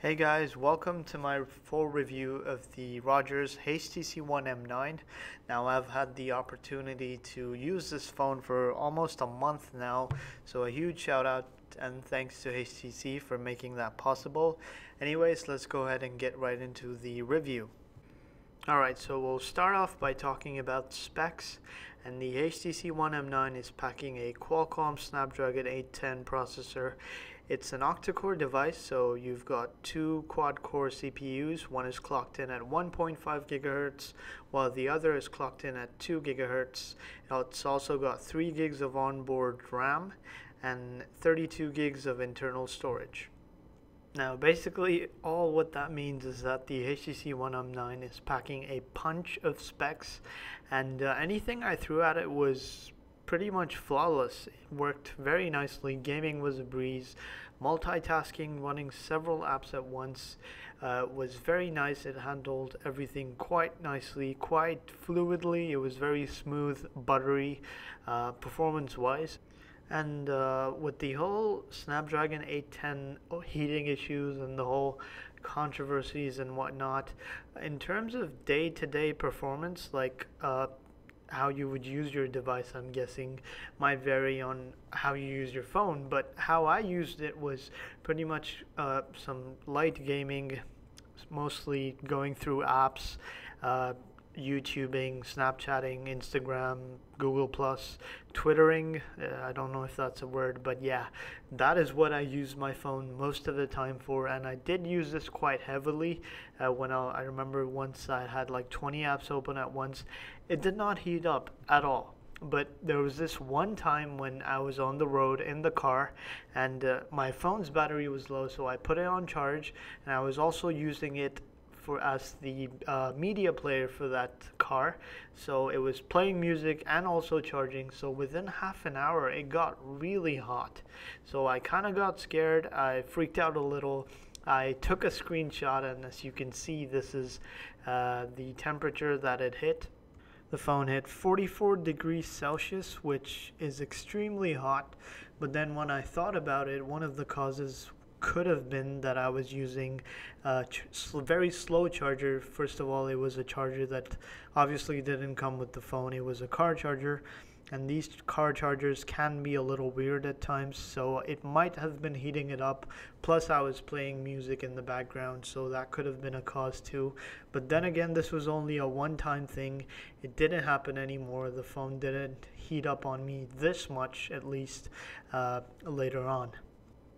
Hey guys, welcome to my full review of the Rogers HTC One M9. Now I've had the opportunity to use this phone for almost a month now, so a huge shout out and thanks to HTC for making that possible. Anyways, let's go ahead and get right into the review. Alright, so we'll start off by talking about specs, and the HTC One M9 is packing a Qualcomm Snapdragon 810 processor. It's an octa-core device, so you've got two quad-core CPUs. One is clocked in at 1.5 GHz, while the other is clocked in at 2 GHz. It's also got 3 gigs of onboard RAM and 32 gigs of internal storage. Now, basically, all what that means is that the HTC One M9 is packing a punch of specs, and anything I threw at it was pretty much flawless. It worked very nicely. Gaming was a breeze. Multitasking, running several apps at once was very nice. It handled everything quite nicely, quite fluidly. It was very smooth, buttery, performance-wise. And with the whole Snapdragon 810 heating issues and the whole controversies and whatnot, in terms of day-to-day performance, like how you would use your device, I'm guessing, might vary on how you use your phone, but how I used it was pretty much some light gaming, mostly going through apps, YouTubing, Snapchatting, Instagram, Google+, Twittering. I don't know if that's a word, but yeah, that is what I use my phone most of the time for, and I did use this quite heavily. I remember once I had like 20 apps open at once. It did not heat up at all. But there was this one time when I was on the road in the car, and my phone's battery was low, so I put it on charge, and I was also using it as the media player for that car, so it was playing music and also charging. So within half an hour it got really hot, so I kind of got scared. I freaked out a little. I took a screenshot, and as you can see, this is the temperature that it hit. The phone hit 44 degrees Celsius, which is extremely hot. But then when I thought about it, one of the causes could have been that I was using a very slow charger. First of all, it was a charger that obviously didn't come with the phone. It was a car charger, and these car chargers can be a little weird at times, so it might have been heating it up. Plus I was playing music in the background, so that could have been a cause too. But then again, this was only a one-time thing. It didn't happen anymore. The phone didn't heat up on me this much, at least later on.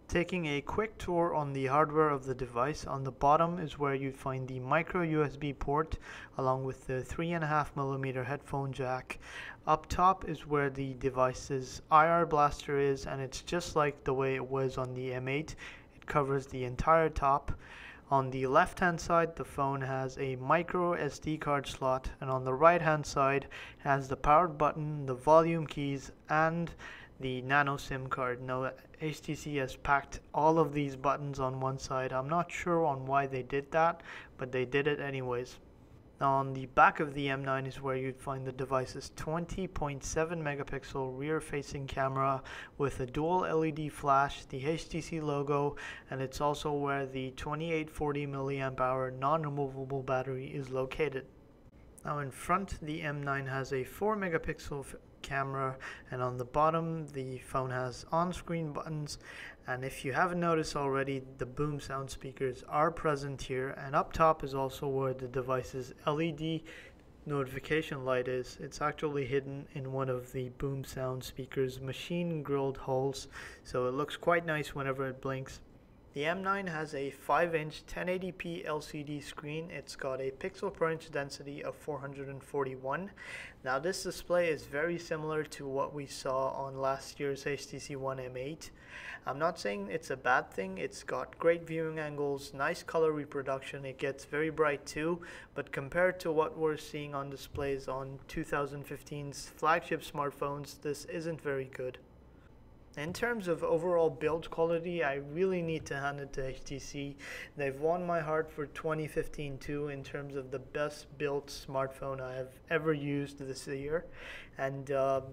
Taking a quick tour on the hardware of the device, on the bottom is where you'd find the micro USB port along with the 3.5mm headphone jack. Up top is where the device's IR blaster is, and it's just like the way it was on the M8. It covers the entire top. On the left hand side, the phone has a micro SD card slot, and on the right hand side it has the power button, the volume keys, and the nano SIM card. Now HTC has packed all of these buttons on one side. I'm not sure on why they did that, but they did it anyways. Now on the back of the M9 is where you'd find the device's 20.7 megapixel rear facing camera with a dual LED flash, the HTC logo, and it's also where the 2840 mAh non-removable battery is located. Now in front, the M9 has a 4 megapixel camera, and on the bottom the phone has on-screen buttons, and if you haven't noticed already, the boom sound speakers are present here, and up top is also where the device's LED notification light is. It's actually hidden in one of the boom sound speakers machine grilled holes, so it looks quite nice whenever it blinks. The M9 has a 5-inch 1080p LCD screen. It's got a pixel per inch density of 441. Now this display is very similar to what we saw on last year's HTC One M8. I'm not saying it's a bad thing. It's got great viewing angles, nice color reproduction. It gets very bright too, but compared to what we're seeing on displays on 2015's flagship smartphones, this isn't very good. In terms of overall build quality, I really need to hand it to HTC. They've won my heart for 2015 too in terms of the best built smartphone I have ever used this year. And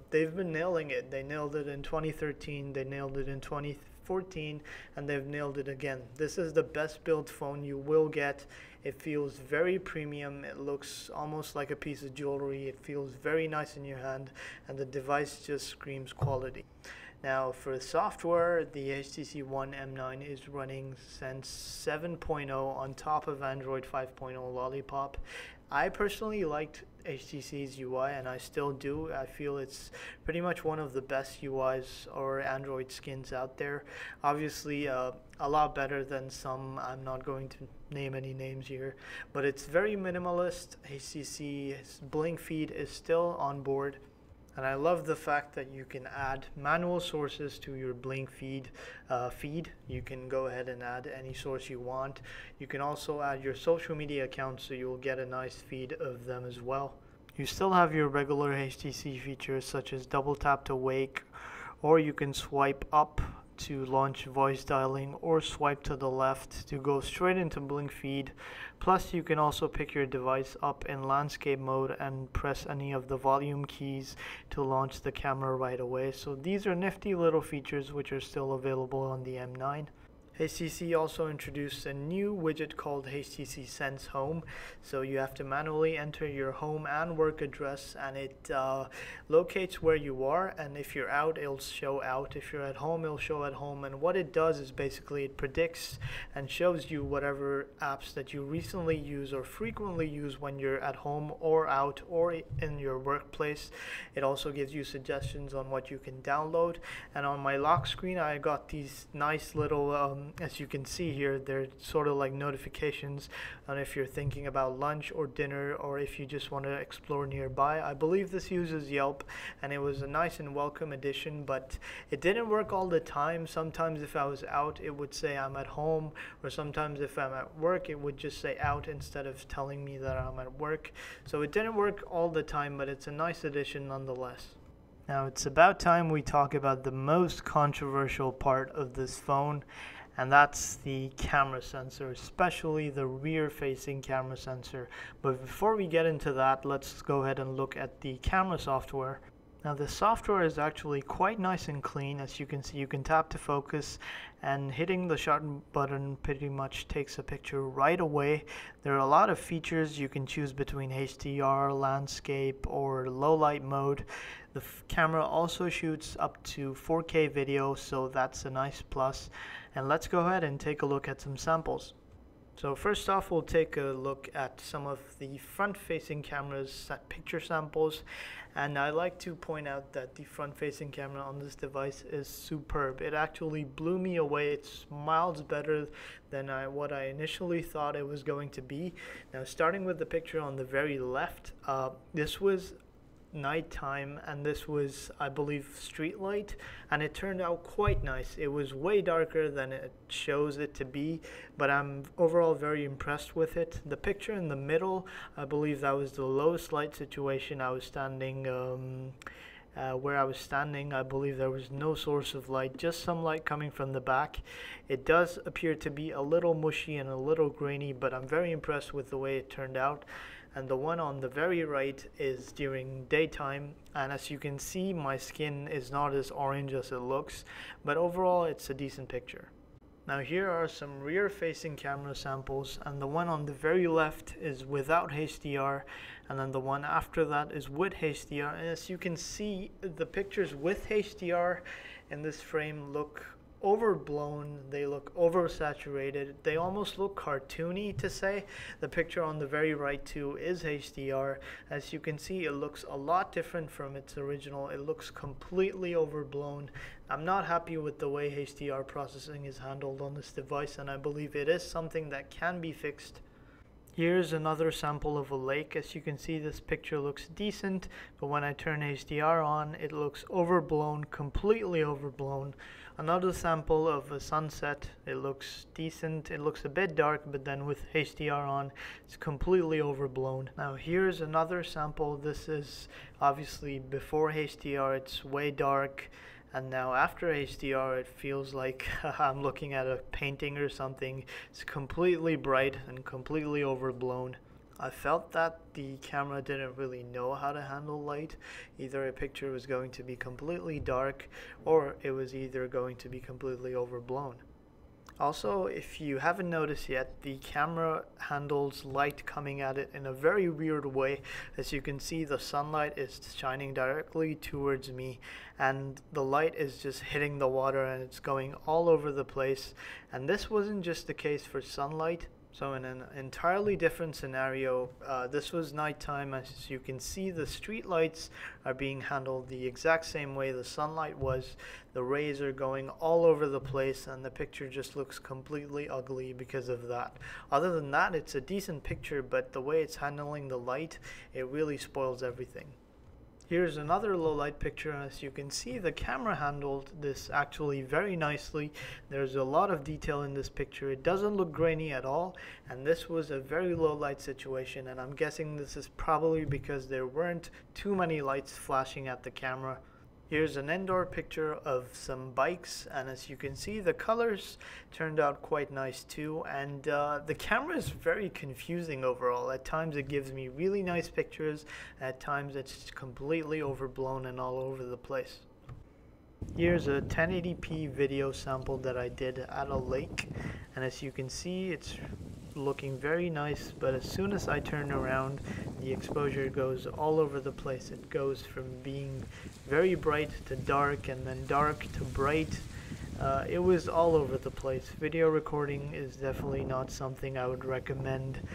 they've been nailing it. They nailed it in 2013, they nailed it in 2015. 14, and they've nailed it again. This is the best built phone you will get. It feels very premium. It looks almost like a piece of jewelry. It feels very nice in your hand, and the device just screams quality. Now for software, the HTC One M9 is running Sense 7.0 on top of Android 5.0 Lollipop. I personally liked HTC's UI, and I still do. I feel it's pretty much one of the best UIs or Android skins out there. Obviously a lot better than some. I'm not going to name any names here, but it's very minimalist. HTC's Blinkfeed is still on board. And I love the fact that you can add manual sources to your Blinkfeed feed. You can go ahead and add any source you want. You can also add your social media accounts, so you'll get a nice feed of them as well. You still have your regular HTC features such as double tap to wake, or you can swipe up to launch voice dialing, or swipe to the left to go straight into Blinkfeed. Plus, you can also pick your device up in landscape mode and press any of the volume keys to launch the camera right away. So these are nifty little features which are still available on the M9. HTC also introduced a new widget called HTC Sense Home. So you have to manually enter your home and work address, and it locates where you are, and if you're out, it'll show out. If you're at home, it'll show at home. And what it does is basically it predicts and shows you whatever apps that you recently use or frequently use when you're at home or out or in your workplace. It also gives you suggestions on what you can download. And on my lock screen, I got these nice little as you can see here, they're sort of like notifications on if you're thinking about lunch or dinner, or if you just want to explore nearby. I believe this uses Yelp, and it was a nice and welcome addition, but it didn't work all the time. Sometimes if I was out, it would say I'm at home, or sometimes if I'm at work, it would just say out instead of telling me that I'm at work. So it didn't work all the time, but it's a nice addition nonetheless. Now it's about time we talk about the most controversial part of this phone, and that's the camera sensor, especially the rear-facing camera sensor. But before we get into that, let's go ahead and look at the camera software. Now the software is actually quite nice and clean. As you can see, you can tap to focus, and hitting the shutter button pretty much takes a picture right away. There are a lot of features. You can choose between HDR, landscape, or low light mode. The camera also shoots up to 4K video, so that's a nice plus. And let's go ahead and take a look at some samples. So first off, we'll take a look at some of the front-facing cameras picture samples, and I like to point out that the front-facing camera on this device is superb. It actually blew me away. It's miles better than what I initially thought it was going to be. Now, starting with the picture on the very left, this was nighttime, and this was, I believe, street light, and it turned out quite nice. It was way darker than it shows it to be, but I'm overall very impressed with it. The picture in the middle, I believe that was the lowest light situation. I was standing where I was standing, I believe there was no source of light, just some light coming from the back. It does appear to be a little mushy and a little grainy, but I'm very impressed with the way it turned out. And the one on the very right is during daytime, and as you can see, my skin is not as orange as it looks, but overall it's a decent picture. Now here are some rear-facing camera samples, and the one on the very left is without HDR, and then the one after that is with HDR. And as you can see, the pictures with HDR in this frame look overblown, they look oversaturated, they almost look cartoony to say. The picture on the very right too is HDR. As you can see, it looks a lot different from its original. It looks completely overblown. I'm not happy with the way HDR processing is handled on this device, and I believe it is something that can be fixed. Here's another sample of a lake. As you can see, this picture looks decent, but when I turn HDR on, it looks overblown, completely overblown. Another sample of a sunset. It looks decent. It looks a bit dark, but then with HDR on, it's completely overblown. Now here's another sample. This is obviously before HDR. It's way dark. And now after HDR, it feels like I'm looking at a painting or something. It's completely bright and completely overblown. I felt that the camera didn't really know how to handle light. Either a picture was going to be completely dark or it was either going to be completely overblown. Also, if you haven't noticed yet, the camera handles light coming at it in a very weird way. As you can see, the sunlight is shining directly towards me and the light is just hitting the water and it's going all over the place. And this wasn't just the case for sunlight. So in an entirely different scenario, this was nighttime. As you can see, the street lights are being handled the exact same way the sunlight was. The rays are going all over the place and the picture just looks completely ugly because of that. Other than that, it's a decent picture, but the way it's handling the light, it really spoils everything. Here's another low light picture. As you can see, the camera handled this actually very nicely. There's a lot of detail in this picture. It doesn't look grainy at all, and this was a very low light situation, and I'm guessing this is probably because there weren't too many lights flashing at the camera. Here's an indoor picture of some bikes, and as you can see, the colors turned out quite nice too, and the camera is very confusing overall. At times it gives me really nice pictures, at times it's completely overblown and all over the place. Here's a 1080p video sample that I did at a lake, and as you can see, it's looking very nice, but as soon as I turn around, the exposure goes all over the place. It goes from being very bright to dark and then dark to bright. It was all over the place. Video recording is definitely not something I would recommend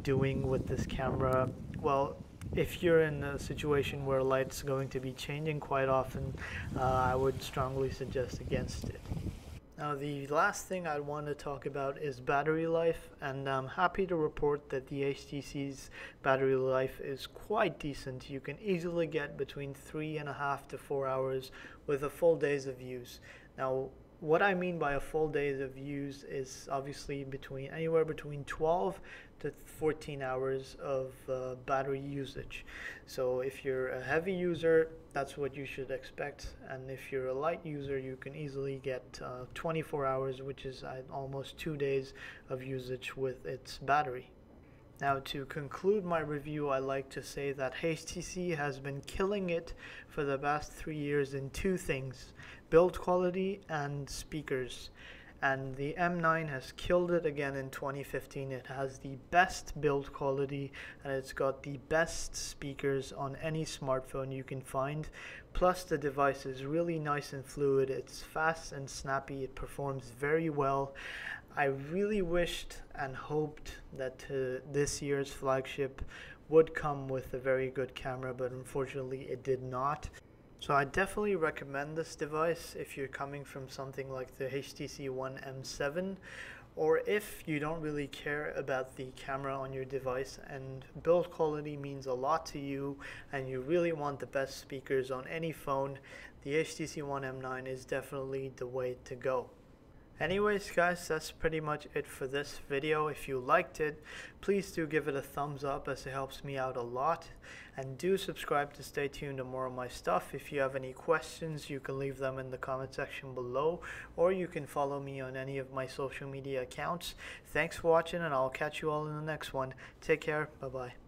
doing with this camera. Well, if you're in a situation where light's going to be changing quite often, I would strongly suggest against it. Now, the last thing I want to talk about is battery life, and I'm happy to report that the HTC's battery life is quite decent. You can easily get between 3.5 to 4 hours with a full day's of use. Now, what I mean by a full day of use is obviously anywhere between 12 to 14 hours of battery usage. So if you're a heavy user, that's what you should expect, and if you're a light user, you can easily get 24 hours, which is almost 2 days of usage with its battery. Now, to conclude my review, I like to say that HTC has been killing it for the past 3 years in two things: build quality and speakers. And the M9 has killed it again in 2015. It has the best build quality and it's got the best speakers on any smartphone you can find. Plus, the device is really nice and fluid. It's fast and snappy. It performs very well. I really wished and hoped that this year's flagship would come with a very good camera, but unfortunately it did not. So I definitely recommend this device if you're coming from something like the HTC One M7, or if you don't really care about the camera on your device and build quality means a lot to you and you really want the best speakers on any phone, the HTC One M9 is definitely the way to go. Anyways guys, that's pretty much it for this video. If you liked it, please do give it a thumbs up as it helps me out a lot, and do subscribe to stay tuned to more of my stuff. If you have any questions, you can leave them in the comment section below, or you can follow me on any of my social media accounts. Thanks for watching, and I'll catch you all in the next one. Take care. Bye bye.